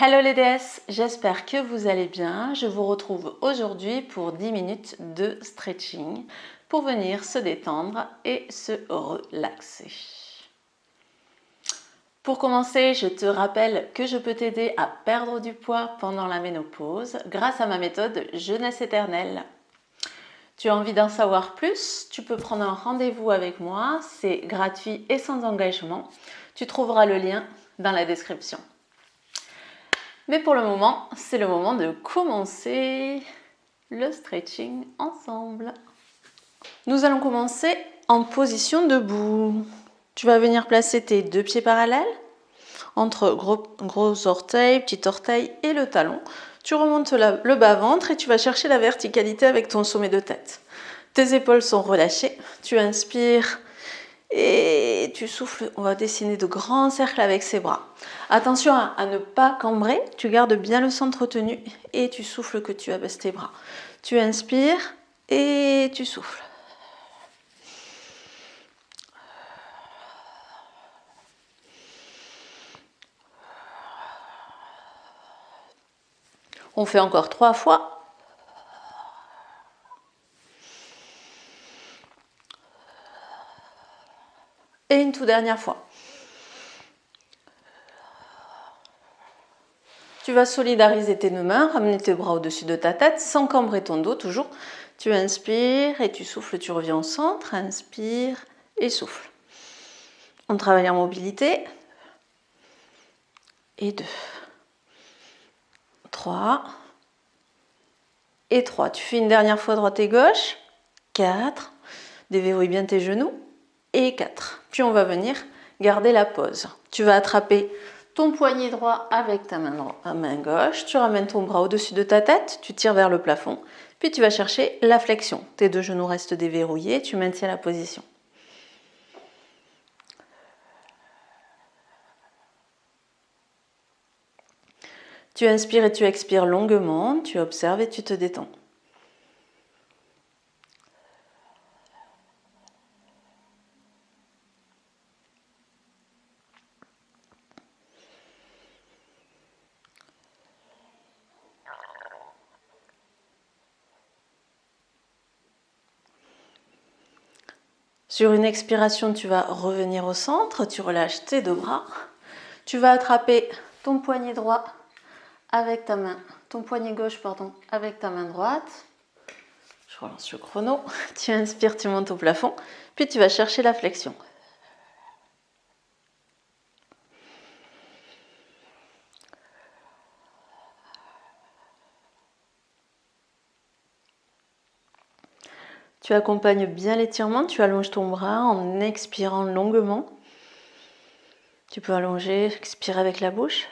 Hello les déesses, j'espère que vous allez bien. Je vous retrouve aujourd'hui pour 10 minutes de stretching pour venir se détendre et se relaxer. Pour commencer, je te rappelle que je peux t'aider à perdre du poids pendant la ménopause grâce à ma méthode Jeunesse éternelle. Tu as envie d'en savoir plus? Tu peux prendre un rendez-vous avec moi, c'est gratuit et sans engagement. Tu trouveras le lien dans la description. Mais pour le moment, c'est le moment de commencer le stretching ensemble. Nous allons commencer en position debout. Tu vas venir placer tes deux pieds parallèles entre gros orteil, petit orteil et le talon. Tu remontes le bas-ventre et tu vas chercher la verticalité avec ton sommet de tête. Tes épaules sont relâchées. Tu inspires et tu souffles. On va dessiner de grands cercles avec ses bras. Attention à ne pas cambrer. Tu gardes bien le centre tenu et tu souffles que tu abaisses tes bras. Tu inspires et tu souffles. On fait encore 3 fois. Et une toute dernière fois. Tu vas solidariser tes deux mains, ramener tes bras au-dessus de ta tête sans cambrer ton dos toujours. Tu inspires et tu souffles, tu reviens au centre. Inspire et souffle. On travaille en mobilité. Et 2. 3. Et 3. Tu fais une dernière fois droite et gauche. 4. Déverrouille bien tes genoux. Et 4. Puis on va venir garder la pause. Tu vas attraper ton poignet droit avec ta main gauche. Tu ramènes ton bras au-dessus de ta tête. Tu tires vers le plafond. Puis tu vas chercher la flexion. Tes deux genoux restent déverrouillés. Tu maintiens la position. Tu inspires et tu expires longuement. Tu observes et tu te détends. Sur une expiration, tu vas revenir au centre, tu relâches tes deux bras. Tu vas attraper ton poignet droit avec ta main, ton poignet gauche avec ta main droite. Je relance le chrono. Tu inspires, tu montes au plafond, puis tu vas chercher la flexion. Tu accompagnes bien l'étirement, tu allonges ton bras en expirant longuement. Tu peux allonger, expirer avec la bouche.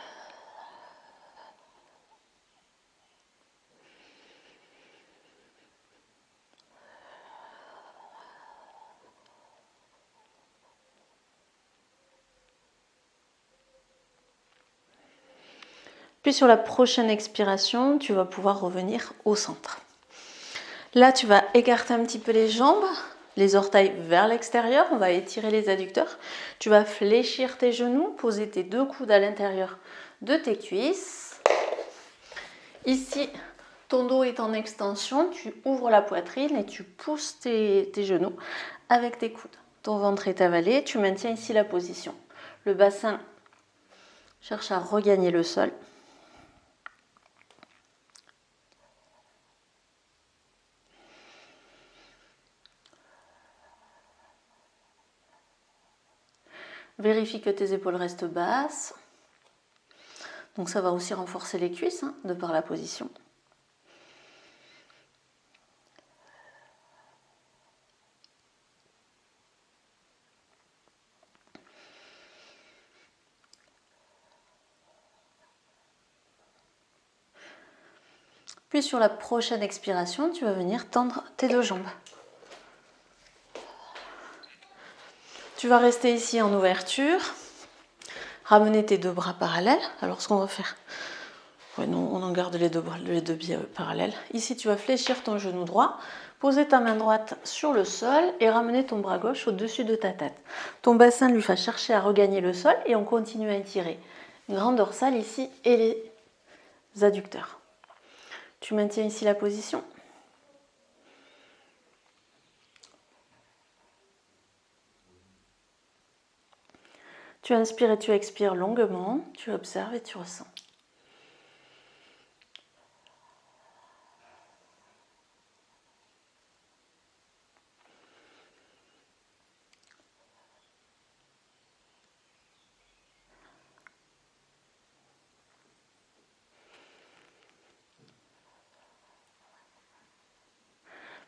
Puis sur la prochaine expiration, tu vas pouvoir revenir au centre. Là, tu vas écarter un petit peu les jambes, les orteils vers l'extérieur. On va étirer les adducteurs. Tu vas fléchir tes genoux, poser tes deux coudes à l'intérieur de tes cuisses. Ici, ton dos est en extension. Tu ouvres la poitrine et tu pousses tes genoux avec tes coudes. Ton ventre est avalé. Tu maintiens ici la position. Le bassin cherche à regagner le sol. Vérifie que tes épaules restent basses. Donc ça va aussi renforcer les cuisses de par la position. Puis sur la prochaine expiration, tu vas venir tendre tes deux jambes. Tu vas rester ici en ouverture. Ramener tes deux bras parallèles. Alors ce qu'on va faire, non, on en garde les deux pieds parallèles. Ici tu vas fléchir ton genou droit, poser ta main droite sur le sol et ramener ton bras gauche au-dessus de ta tête. Ton bassin lui va chercher à regagner le sol et on continue à étirer. Grand dorsal ici et adducteurs. Tu maintiens ici la position. Tu inspires et tu expires longuement, tu observes et tu ressens.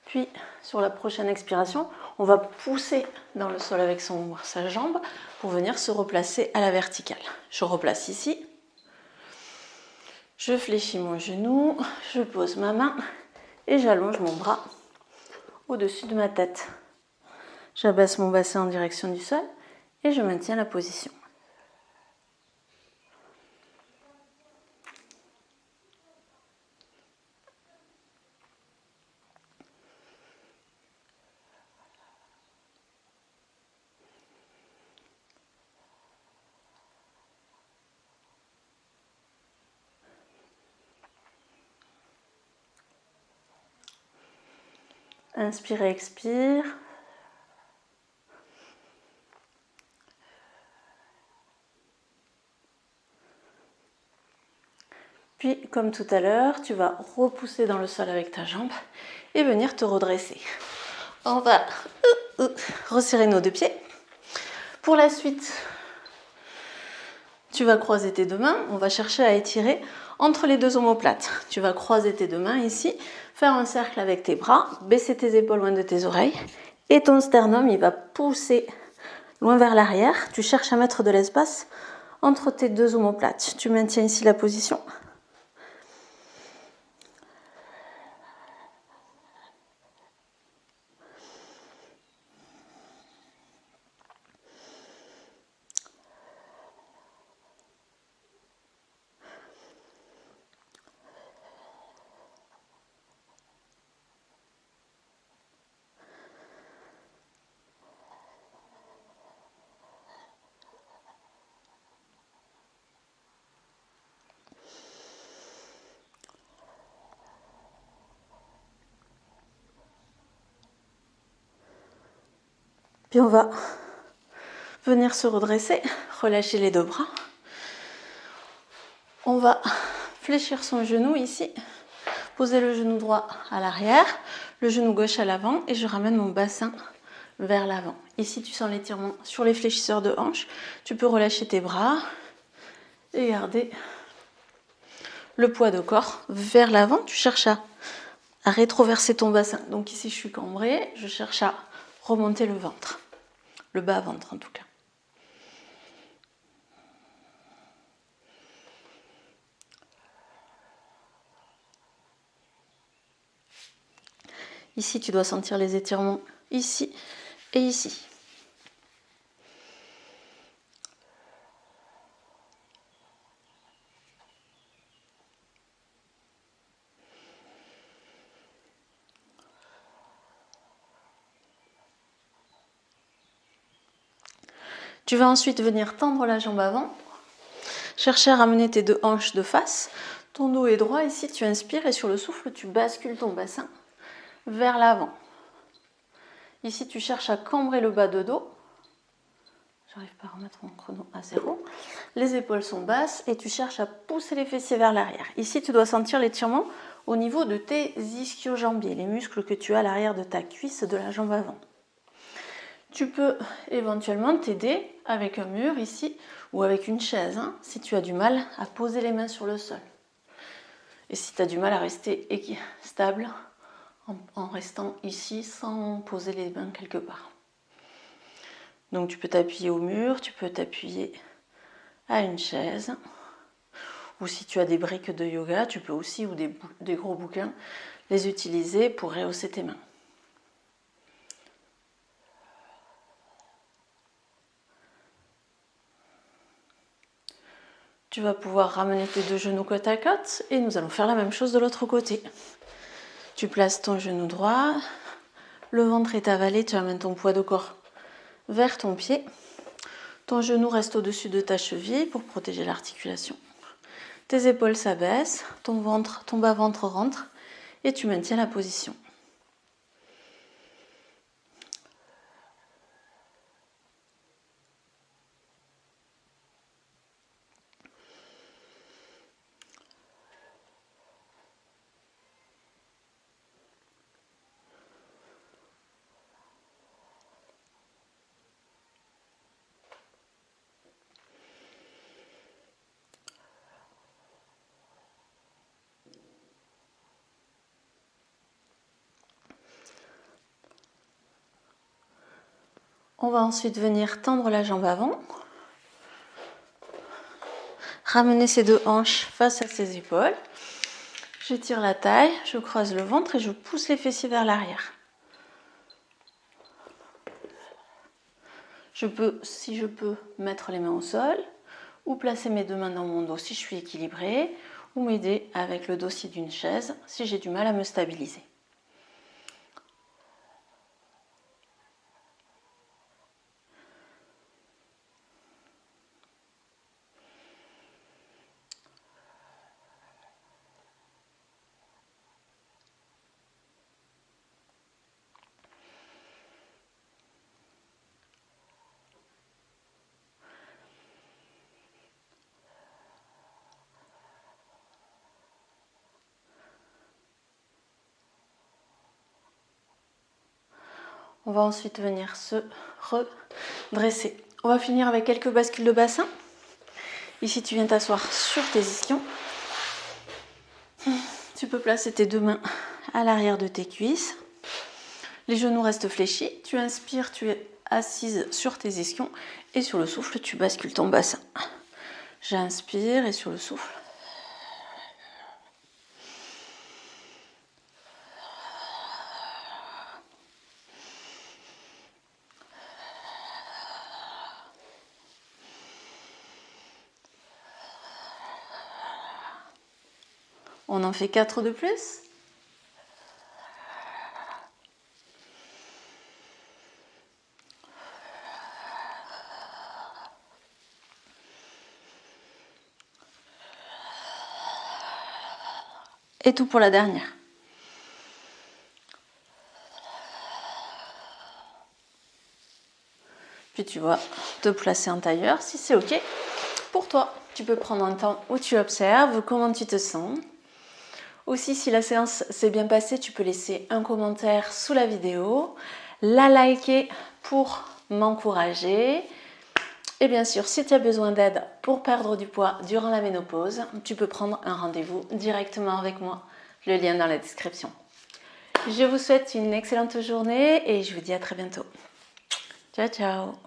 Puis, sur la prochaine expiration, on va pousser dans le sol avec sa jambe pour venir se replacer à la verticale. Je replace ici. Je fléchis mon genou, je pose ma main et j'allonge mon bras au-dessus de ma tête. J'abaisse mon bassin en direction du sol et je maintiens la position. Inspire et expire. Puis, comme tout à l'heure, tu vas repousser dans le sol avec ta jambe et venir te redresser. On va resserrer nos deux pieds. Pour la suite, tu vas croiser tes deux mains. On va chercher à étirer entre les deux omoplates. Tu vas croiser tes deux mains ici, faire un cercle avec tes bras, baisser tes épaules loin de tes oreilles et ton sternum, il va pousser loin vers l'arrière. Tu cherches à mettre de l'espace entre tes deux omoplates. Tu maintiens ici la position. Puis on va venir se redresser, relâcher les deux bras. On va fléchir son genou ici, poser le genou droit à l'arrière, le genou gauche à l'avant et je ramène mon bassin vers l'avant. Ici, tu sens l'étirement sur les fléchisseurs de hanche. Tu peux relâcher tes bras et garder le poids de corps vers l'avant. Tu cherches à rétroverser ton bassin. Donc ici, je suis cambrée, je cherche à remonter le ventre, le bas-ventre en tout cas. Ici, tu dois sentir les étirements ici et ici. Tu vas ensuite venir tendre la jambe avant, chercher à ramener tes deux hanches de face. Ton dos est droit, ici tu inspires et sur le souffle, tu bascules ton bassin vers l'avant. Ici, tu cherches à cambrer le bas de dos. J'arrive pas à remettre mon chrono à 0. Les épaules sont basses et tu cherches à pousser les fessiers vers l'arrière. Ici, tu dois sentir l'étirement au niveau de tes ischio-jambiers, les muscles que tu as à l'arrière de ta cuisse de la jambe avant. Tu peux éventuellement t'aider avec un mur ici ou avec une chaise si tu as du mal à poser les mains sur le sol. Et si tu as du mal à rester stable en restant ici sans poser les mains quelque part. Donc tu peux t'appuyer au mur, tu peux t'appuyer à une chaise. Ou si tu as des briques de yoga, tu peux aussi, ou des gros bouquins, les utiliser pour rehausser tes mains. Tu vas pouvoir ramener tes deux genoux côte à côte et nous allons faire la même chose de l'autre côté. Tu places ton genou droit, le ventre est avalé, tu amènes ton poids de corps vers ton pied. Ton genou reste au-dessus de ta cheville pour protéger l'articulation. Tes épaules s'abaissent, ton ventre, ton bas-ventre rentre et tu maintiens la position. On va ensuite venir tendre la jambe avant. Ramener ses deux hanches face à ses épaules. J'étire la taille, je croise le ventre et je pousse les fessiers vers l'arrière. Je peux, si je peux, mettre les mains au sol ou placer mes deux mains dans mon dos si je suis équilibrée ou m'aider avec le dossier d'une chaise si j'ai du mal à me stabiliser. On va ensuite venir se redresser. On va finir avec quelques bascules de bassin. Ici, tu viens t'asseoir sur tes ischions. Tu peux placer tes deux mains à l'arrière de tes cuisses. Les genoux restent fléchis. Tu inspires, tu es assise sur tes ischions. Et sur le souffle, tu bascules ton bassin. J'inspire et sur le souffle. On en fait 4 de plus. Et tout pour la dernière. Puis tu vas te placer en tailleur si c'est OK pour toi. Tu peux prendre un temps où tu observes comment tu te sens. Aussi, si la séance s'est bien passée, tu peux laisser un commentaire sous la vidéo, la liker pour m'encourager. Et bien sûr, si tu as besoin d'aide pour perdre du poids durant la ménopause, tu peux prendre un rendez-vous directement avec moi. Le lien dans la description. Je vous souhaite une excellente journée et je vous dis à très bientôt. Ciao, ciao!